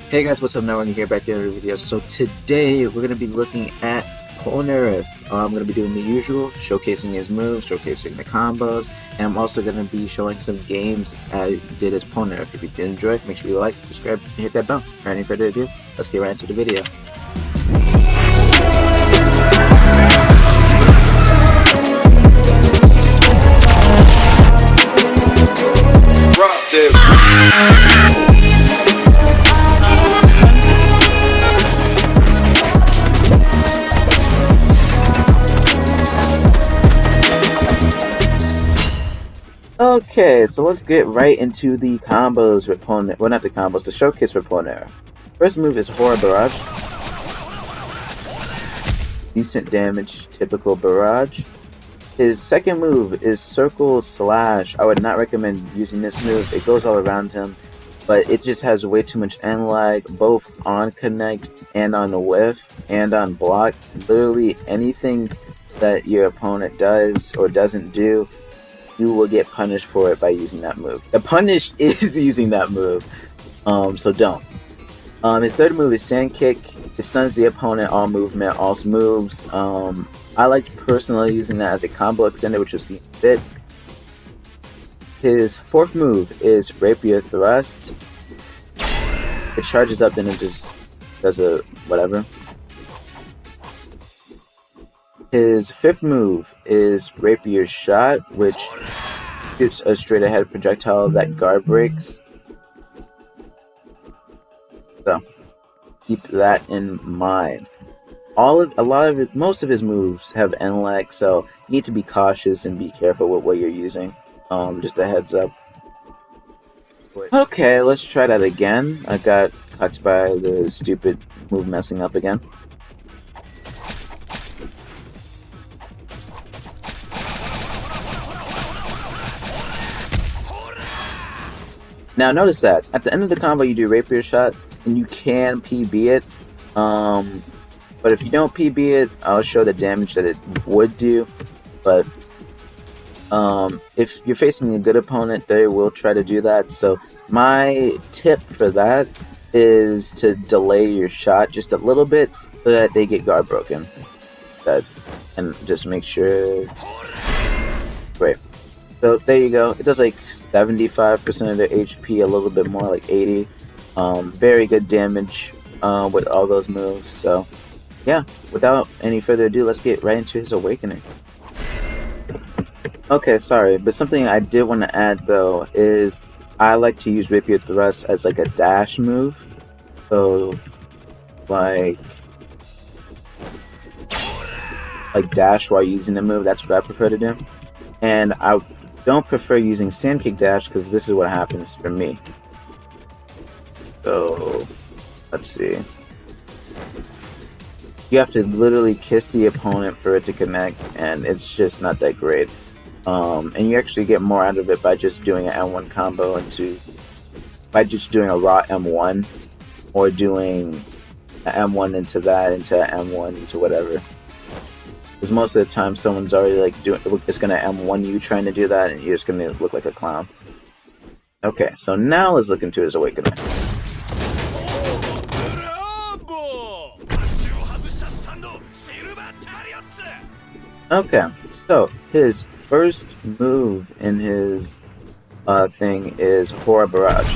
Hey guys, what's up? Now we're here back to another video. So today we're going to be looking at Polnareff. I'm going to be doing the usual, showcasing his moves, showcasing the combos, and I'm also going to be showing some games I did as Polnareff. If you did enjoy, make sure you like, subscribe, and hit that bell. Without any further ado, let's get right into the video. Rock them. Okay, so let's get right into the combos with Polnareff. Well, not the combos, the showcase for Polnareff. First move is Horror Barrage. Decent damage, typical barrage. His second move is Circle Slash. I would not recommend using this move. It goes all around him, but it just has way too much end lag, both on connect and on the whiff and on block. Literally anything that your opponent does or doesn't do, you will get punished for it by using that move. The punish is using that move, so don't. His third move is Sand Kick. It stuns the opponent, all movement, all moves. I like personally using that as a combo extender, which you'll see fit. His fourth move is Rapier Thrust. It charges up, then it just does a whatever. His fifth move is Rapier Shot, which shoots a straight ahead projectile that guard breaks. So keep that in mind. Most of his moves have end lag, so you need to be cautious and be careful with what you're using. Just a heads up. Okay, let's try that again. I got caught by the stupid move messing up again. Now notice that at the end of the combo you do Rapier Shot and you can PB it. But if you don't PB it, I'll show the damage that it would do. But if you're facing a good opponent, they will try to do that. So my tip for that is to delay your shot just a little bit so that they get guard broken. And just make sure. Great. So there you go. It does like 75% of their HP, a little bit more, like 80. Very good damage with all those moves. So yeah, without any further ado, let's get right into his awakening. Okay, sorry, but something I did want to add though is I like to use Rapier Thrust as like a dash move. So like dash while using the move. That's what I prefer to do. And I don't prefer using Sand Kick dash because this is what happens for me. So let's see. You have to literally kiss the opponent for it to connect, and it's just not that great. And you actually get more out of it by just doing an M1 combo by just doing a raw M1 or doing an M1 into that, into an M1 into whatever. Because most of the time someone's already like it's gonna M1 you trying to do that, and you're just gonna look like a clown. Okay, so now let's look into his awakening. Okay, so his first move in his thing is Horror Barrage.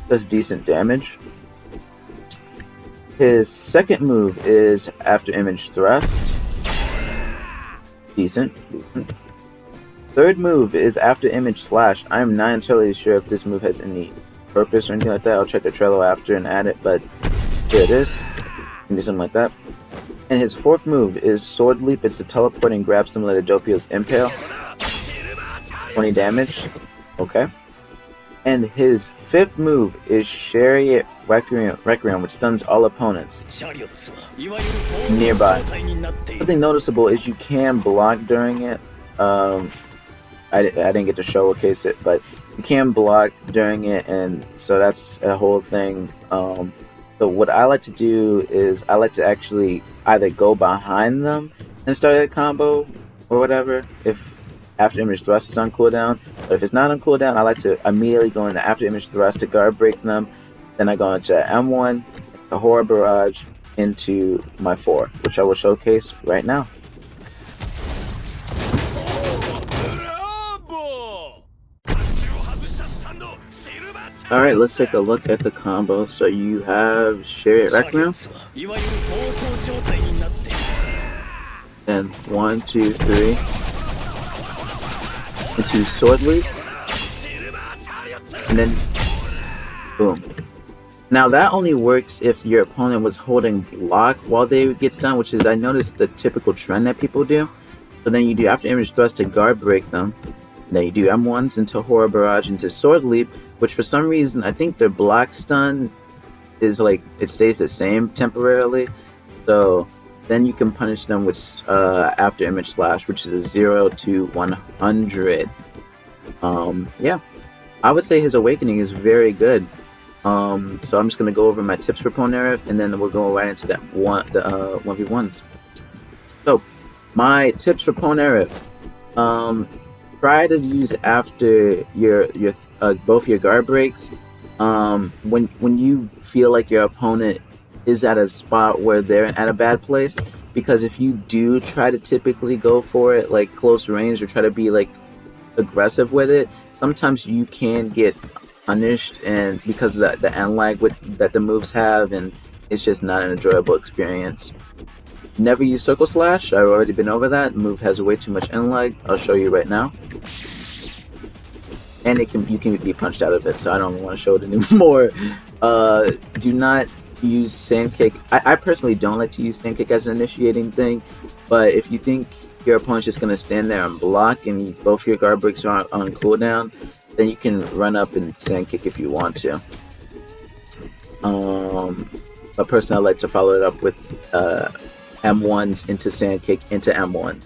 Does decent damage. His second move is After Image Thrust. Decent. Third move is After Image Slash. I'm not entirely sure if this move has any purpose or anything like that. I'll check the Trello after and add it, but here it is. You can do something like that. And his fourth move is Sword Leap. It's a teleport and grab similar to Doppio's Impale. 20 damage. Okay. And his fifth move is Chariot Requiem, which stuns all opponents nearby. Something noticeable is you can block during it. I didn't get to showcase it, but you can block during it, and so that's a whole thing. So what I like to do is I like to actually either go behind them and start a combo or whatever, if after image thrust is on cooldown. But if it's not on cooldown, I like to immediately go into after image thrust to guard break them. Then I go into M1, the horror barrage, into my 4, which I will showcase right now. Alright, let's take a look at the combo. So you have Chariot Requiem. And 1, 2, 3. Into Sword Leap. And then boom. Now that only works if your opponent was holding block while they gets done, which is, I noticed, the typical trend that people do. So then you do after image thrust to guard break them. Then you do M1s into Horror Barrage into Sword Leap, which for some reason I think their block stun is like, it stays the same temporarily. So then you can punish them with after image slash, which is a 0 to 100. Yeah, I would say his awakening is very good. So I'm just gonna go over my tips for Polnareff, and then we'll go right into that the 1v1s. So my tips for Polnareff: try to use after your both your guard breaks. When you feel like your opponent is at a spot where they're at a bad place, because if you do try to typically go for it like close range or try to be like aggressive with it, sometimes you can get punished, and because of the end lag that the moves have, and it's just not an enjoyable experience. Never use Circle Slash. I've already been over that. The move has way too much end lag. I'll show you right now. And you can be punched out of it, so I don't want to show it anymore. Do not use Sand Kick. I personally don't like to use Sand Kick as an initiating thing, but if you think your opponent's just going to stand there and block and both your guard breaks are on cooldown, then you can run up and Sand Kick if you want to. But personally, I like to follow it up with M1s into Sand Kick into M1.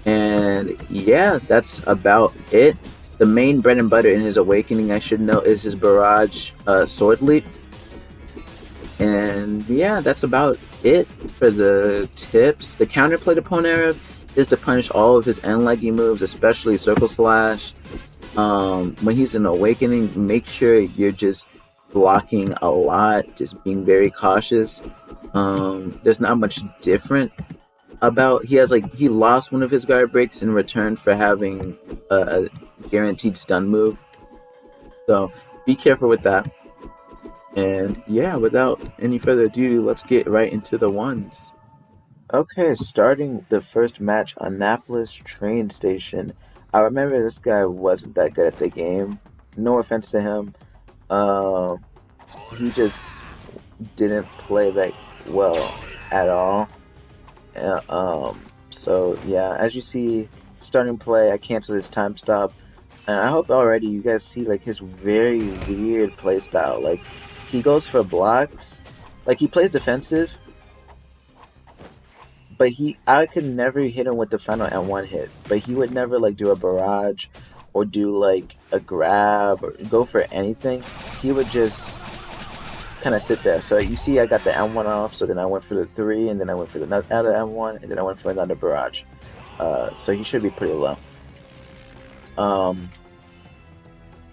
And yeah, that's about it. The main bread and butter in his awakening, I should know, is his barrage sword leap. And yeah, that's about it for the tips. The counterplay to Polnareff is to punish all of his end leggy moves, especially Circle Slash. When he's in awakening, make sure you're just blocking a lot, just being very cautious. There's not much different about, he lost one of his guard breaks in return for having a guaranteed stun move, so be careful with that. And yeah, without any further ado, let's get right into the ones. Okay, starting the first match on Annapolis train station. I remember this guy wasn't that good at the game. No offense to him. He just didn't play that well at all. So yeah, as you see, starting play, I canceled his time stop. And I hope already you guys see like his very weird play style. Like, he goes for blocks, like he plays defensive, but I could never hit him with the final M1 hit. But he would never like do a barrage or do like a grab or go for anything. He would just kind of sit there. So you see I got the M1 off, so then I went for the 3, and then I went for another M1, and then I went for another barrage. So he should be pretty low.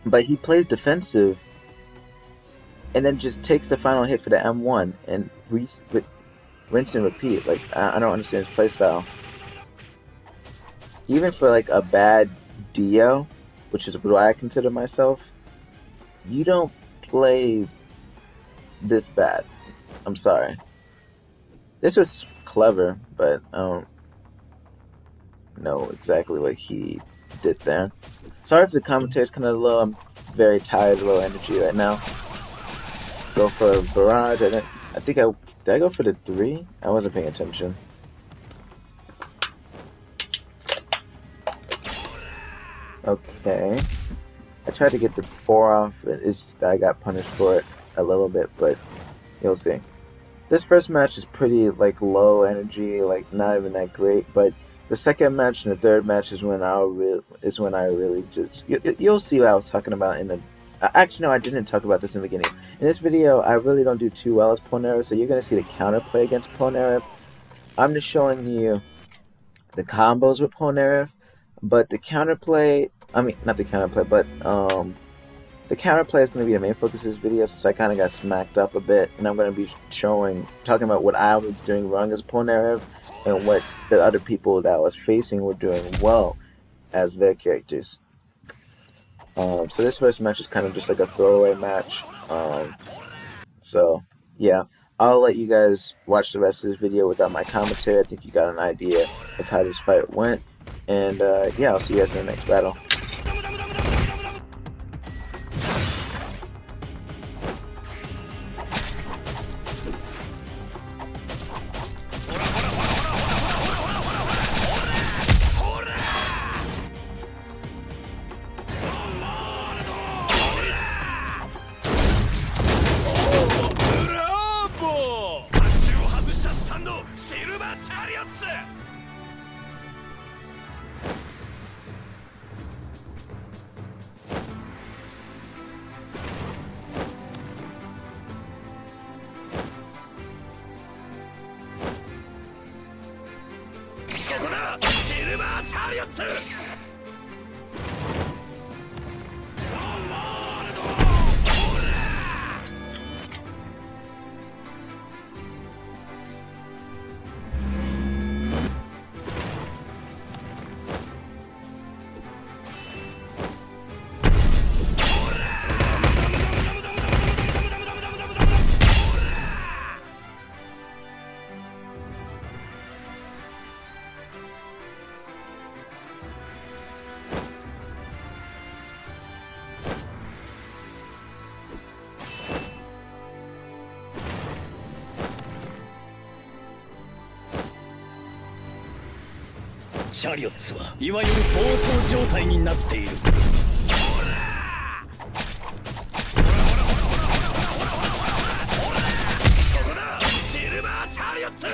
But he plays defensive and then just takes the final hit for the M1 and rinse and repeat. Like, I don't understand his playstyle. Even for like a bad Dio, which is what I consider myself, you don't play this bad. I'm sorry. This was clever, but I don't know exactly what he did there. Sorry if the commentary is kind of low. I'm very tired, low energy right now. Go for a barrage. Did I go for the 3? I wasn't paying attention. Okay. I tried to get the 4 off. It's just that I got punished for it a little bit, but you'll see. This first match is pretty like low energy, like not even that great. But the second match and the third match is when I really just you'll see what I was talking about in the. Actually, no, I didn't talk about this in the beginning. In this video, I really don't do too well as Polnareff, so you're gonna see the counterplay against Polnareff. I'm just showing you the combos with Polnareff. But the counterplay, I mean, not the counterplay, but the counterplay is going to be the main focus of this video since I kind of got smacked up a bit, and I'm going to be talking about what I was doing wrong as Polnareff and what the other people that I was facing were doing well as their characters. So this first match is kind of just like a throwaway match. So yeah, I'll let you guys watch the rest of this video without my commentary. I think you got an idea of how this fight went, and yeah, I'll see you guys in the next battle.チャリオッツはいわゆる暴走状態になっている。シルバーチャリオッツ。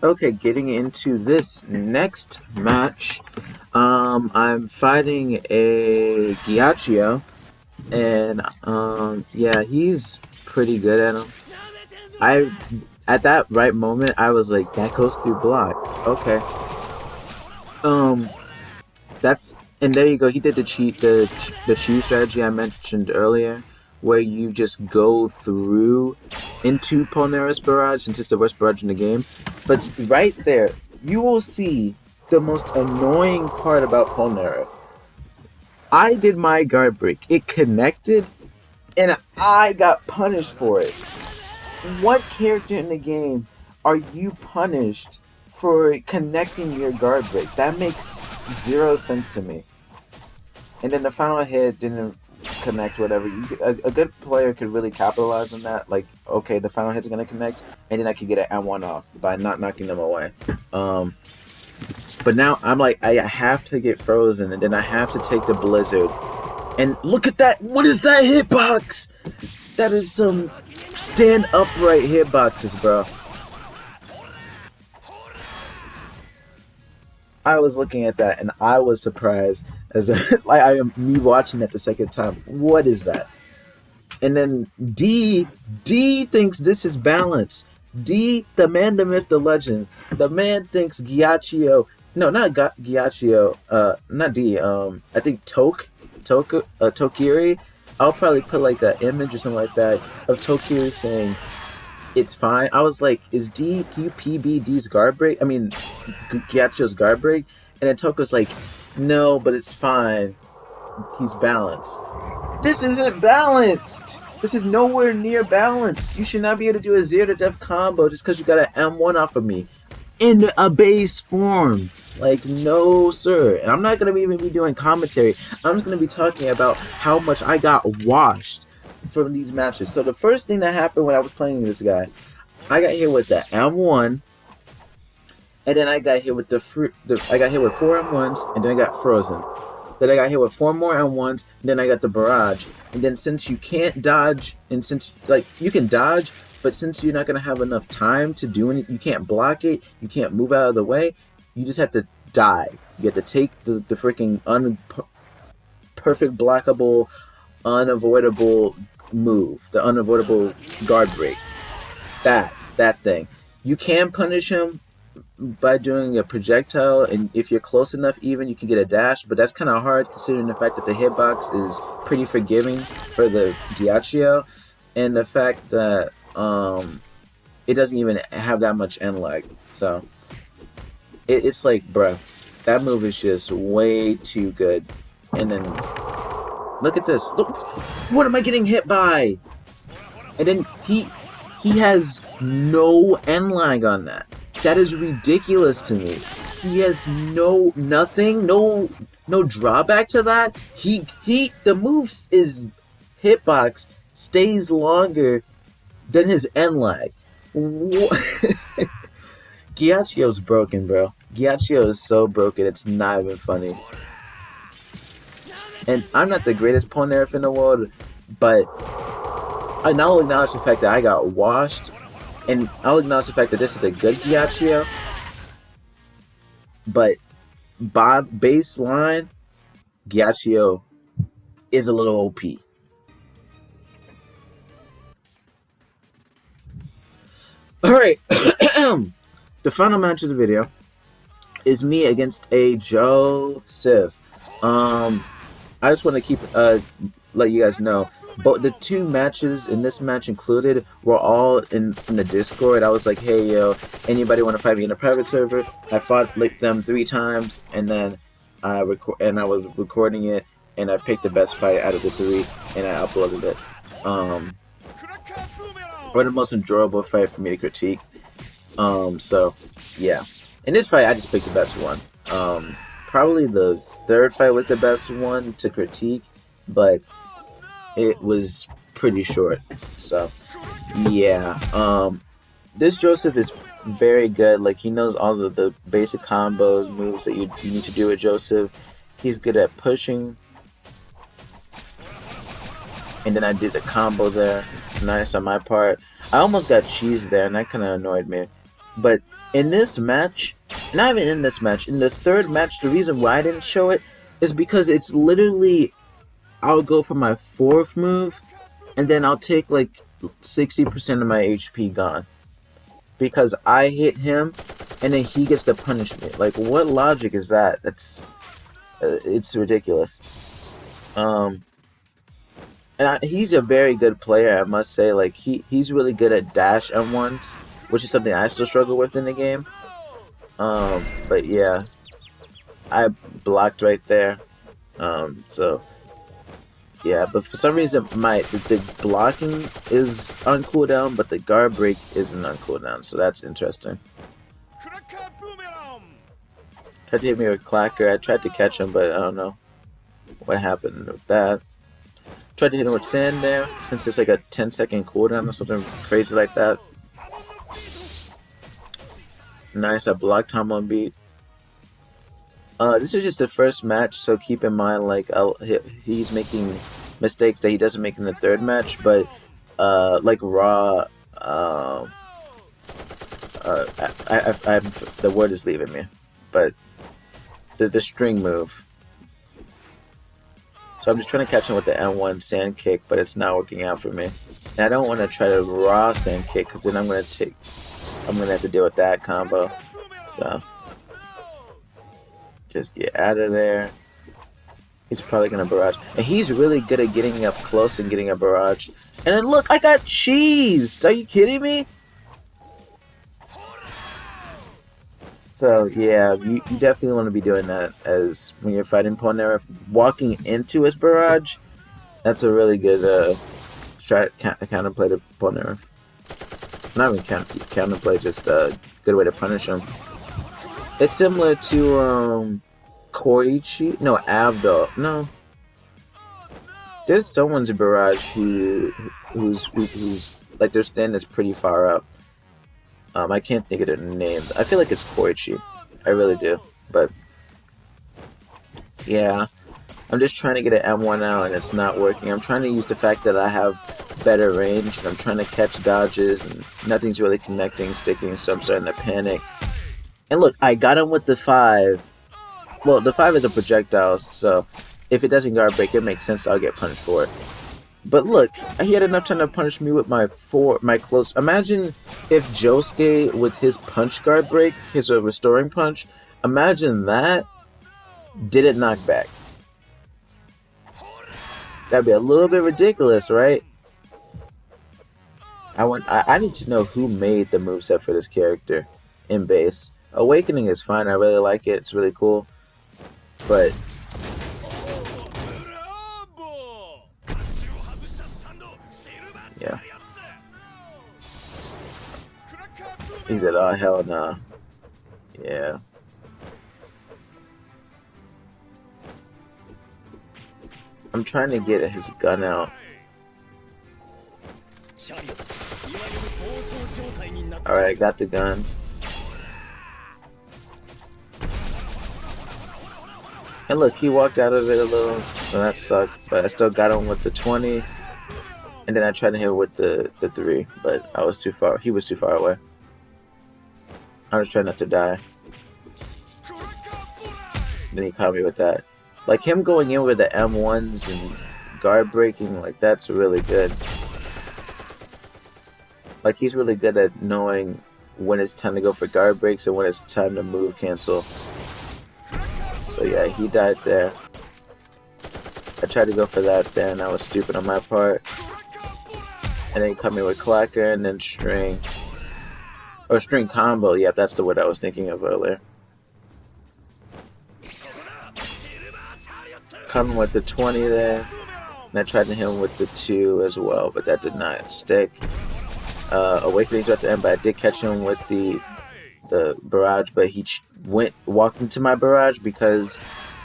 Okay, getting into this next match, I'm fighting a Gyachio, and yeah, he's pretty good at him. At that right moment, I was like, that goes through block. Okay. That's and there you go. He did the cheat strategy I mentioned earlier, where you just go through into Polnareff's barrage, since it's the worst barrage in the game. But right there, you will see the most annoying part about Polnareff. I did my guard break. It connected, and I got punished for it. What character in the game are you punished for connecting your guard break? That makes zero sense to me. And then the final hit didn't connect, whatever. A good player could really capitalize on that. Like, okay, the final hit's gonna connect, and then I could get an M1 off by not knocking them away. But now I'm like, I have to get frozen, and then I have to take the blizzard. And look at that! What is that hitbox? That is some stand upright hitboxes, bro. I was looking at that and I was surprised as like I am me watching that the second time. What is that? And then D thinks this is balance. D, the man, the myth, the legend. The man thinks Ghiaccio. No, not Ghiaccio. Not D. I think Tokiri. I'll probably put like an image or something like that of Tokiri saying it's fine. I was like, is D's guard break? I mean, Ghiaccio's guard break. And then Toko's like, no, but it's fine. He's balanced. This isn't balanced. This is nowhere near balanced. You should not be able to do a 0 to death combo just because you got an M1 off of me in a base form. Like, no, sir. And I'm not going to even be doing commentary. I'm just going to be talking about how much I got washed from these matches. So the first thing that happened when I was playing this guy, I got hit with the M1, and then I got hit with I got hit with 4 M1s, and then I got frozen. Then I got hit with 4 more M1s, and then I got the barrage. And then since you can't dodge, and since like you can dodge, but since you're not gonna have enough time to do anything, you can't block it, you can't move out of the way, you just have to die. You have to take the freaking perfect blockable, unavoidable move, the unavoidable guard break. That thing. You can punish him by doing a projectile, and if you're close enough even, you can get a dash, but that's kind of hard considering the fact that the hitbox is pretty forgiving for the Ghiaccio, and the fact that it doesn't even have that much end lag. So it's like, bruh, that move is just way too good. And then look at this. Look, what am I getting hit by? And then he has no end lag on that. That is ridiculous to me. He has no drawback to that. The moves is hitbox stays longer than his end lag. Ghiaccio's broken, bro. Ghiaccio is so broken, it's not even funny. And I'm not the greatest Polnareff in the world, but I now acknowledge the fact that I got washed, and I'll acknowledge the fact that this is a good Ghiaccio, but baseline, Ghiaccio is a little OP. Alright, the final match of the video is me against a Joseph. I just want to let you guys know, but the 2 matches in this match included were all from the Discord. I was like, hey yo, anybody want to fight me in a private server? I fought like them 3 times, and then I was recording it, and I picked the best fight out of the 3, and I uploaded it. Or the most enjoyable fight for me to critique. So yeah, in this fight I just picked the best one. Probably the 3rd fight was the best one to critique, but it was pretty short. So yeah, this Joseph is very good. Like, he knows all of the basic combos, moves that you need to do with Joseph. He's good at pushing, and then I did the combo there. Nice on my part. I almost got cheesed there, and that kind of annoyed me. But in this match, not even in this match, in the 3rd match, the reason why I didn't show it is because it's literally, I'll go for my 4th move, and then I'll take like 60% of my HP gone. Because I hit him, and then he gets to punish me. Like, what logic is that? It's ridiculous. And he's a very good player, I must say. Like, he's really good at dash M1s, which is something I still struggle with in the game. But yeah, I blocked right there. So yeah, but for some reason the blocking is on cooldown, but the guard break isn't on cooldown. So that's interesting. Tried to hit me with Clacker. I tried to catch him, but I don't know what happened with that. Tried to hit him with Sand there, since it's like a 10-second cooldown or something crazy like that. Nice, I blocked him on beat. This is just the first match, so keep in mind, like, he's making mistakes that he doesn't make in the 3rd match, but like Raw, the word is leaving me, but the string move. So I'm just trying to catch him with the M1 sand kick, but it's not working out for me. And I don't want to try to raw sand kick because then I'm gonna have to deal with that combo. So just get out of there. He's probably gonna barrage, and he's really good at getting up close and getting a barrage. And then look, I got cheesed. Are you kidding me? So yeah, you definitely want to be doing that as when you're fighting Polnareff. Walking into his barrage, that's a really good counterplay to Polnareff. Not even counterplay, just a good way to punish him. It's similar to Koichi, no, Abdo, no. There's someone's barrage who's like their stand is pretty far up. I can't think of their names. I feel like it's Koichi. I really do. But yeah, I'm just trying to get an M1 out and it's not working. I'm trying to use the fact that I have better range and I'm trying to catch dodges and nothing's really connecting, sticking, so I'm starting to panic. And look, I got him with the 5. Well, the 5 is a projectile, so if it doesn't guard break, it makes sense I'll get punished for it. But look, he had enough time to punish me with my close. Imagine if Josuke with his punch guard break, his restoring punch, imagine that didn't knock back. That'd be a little bit ridiculous, right? I need to know who made the moveset for this character in base. Awakening is fine, I really like it, it's really cool. But yeah. He said, oh hell no. Yeah. I'm trying to get his gun out. Alright, I got the gun. And look, he walked out of it a little, so that sucked. But I still got him with the 20. And then I tried to hit him with the 3, but I was too far. He was too far away. I was trying not to die. Then he caught me with that. Like him going in with the M1s and guard breaking, like that's really good. Like he's really good at knowing when it's time to go for guard breaks and when it's time to move cancel. So yeah, he died there. I tried to go for that there and that was stupid on my part. And then he caught me with clacker and then string. Or string combo, yep, that's the word I was thinking of earlier. Coming with the 20 there. And I tried to hit him with the 2 as well, but that did not stick. Awakening's at the end, but I did catch him with the barrage, but he walked into my barrage because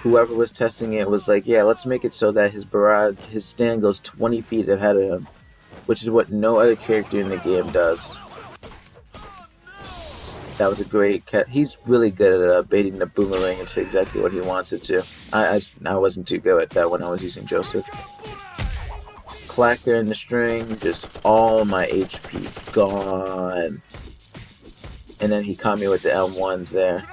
whoever was testing it was like, yeah, let's make it so that his stand goes 20 feet ahead of him, which is what no other character in the game does. That was a great catch. He's really good at baiting the boomerang into exactly what he wants it to. I wasn't too good at that when I was using Joseph. Clacker in the string, just all my HP gone. And then he caught me with the M1s there.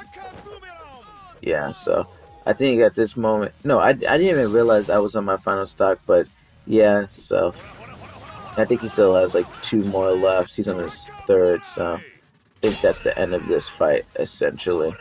Yeah, so I think at this moment, no, I didn't even realize I was on my final stock, but yeah, so I think he still has like 2 more left. He's on his 3rd, so I think that's the end of this fight, essentially.